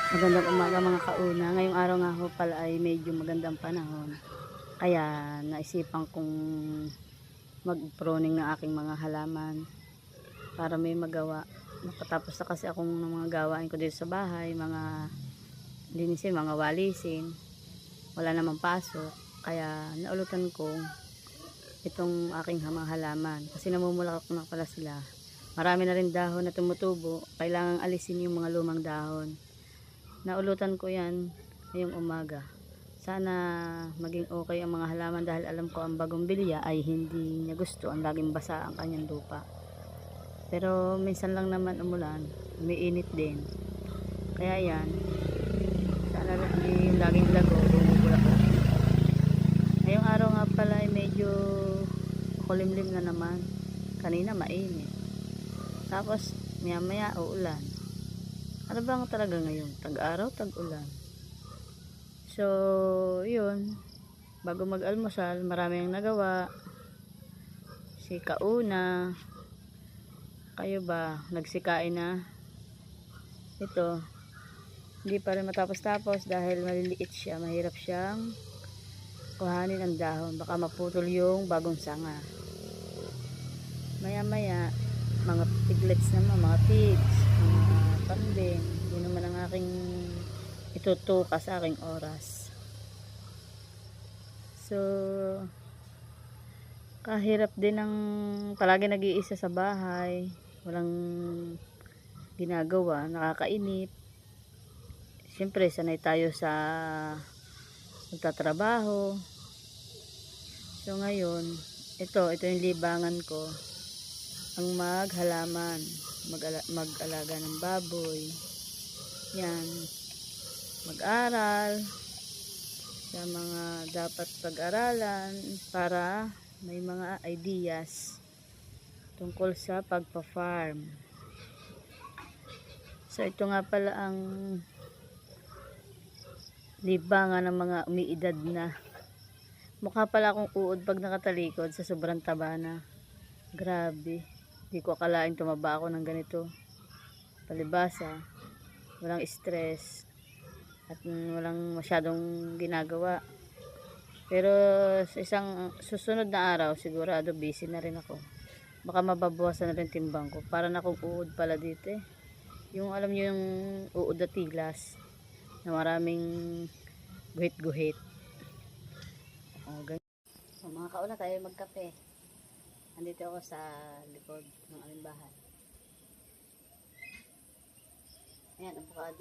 Magandang umaga mga kauna. Ngayong araw nga ho pala ay medyo magandang panahon. Kaya naisipan kong mag-pruning ng aking mga halaman para may magawa. Nakatapos na kasi akong ng mga gawain ko dito sa bahay, mga linisin, mga walisin. Wala namang pasok. Kaya naulutan ko itong aking mga halaman. Kasi namumulak na pala sila. Marami na rin dahon na tumutubo. Kailangang alisin yung mga lumang dahon. Naulutan ko yan ngayong umaga. Sana maging okay ang mga halaman dahil alam ko ang bagong bilya ay hindi niya gusto ang laging basa ang kanyang lupa. Pero minsan lang naman umulan, umiinit din. Kaya yan, sana hindi yung laging lago, bumubulak-bulak. Ngayong araw nga pala ay medyo kulimlim na naman. Kanina mainit. Tapos maya maya uulan. Ano bang talaga ngayon? Tag-araw, tag-ulan. So, yun. Bago mag-almusal, marami ang nagawa. Si Kauna. Kayo ba? Nagsikain na? Ito. Hindi pa rin matapos-tapos dahil maliliit siya. Mahirap siyang kuhanin ang dahon. Baka maputol yung bagong sanga. Maya-maya, mga piglets naman, mga pigs, mga kambing. Yun naman ang aking itutuka sa aking oras. So, kahirap din ang palagi nag-iisa sa bahay. Walang ginagawa, nakakainip. Siyempre, sanay tayo sa magtatrabaho. So, ngayon, ito yung libangan ko. Ang maghalaman, mag-alaga ng baboy, yan, mag-aral sa mga dapat pag-aralan para may mga ideas tungkol sa pagpa-farm. So ito nga pala ang libangan ng mga umiidad na. Mukha pala akong uod pag nakatalikod sa sobrang taba na. Grabe. Hindi ko akalaing tumaba ako ng ganito. Palibasa, walang stress at walang masyadong ginagawa. Pero sa isang susunod na araw, sigurado busy na rin ako. Baka mababawasan na rin timbang ko. Para na akong uod pala dito eh. Yung alam nyo yung uod na tilas na maraming guhit-guhit. O, ganyan. So, mga kauna tayo magkape. Andito ako sa likod ng aming bahay. Ayan, avocado.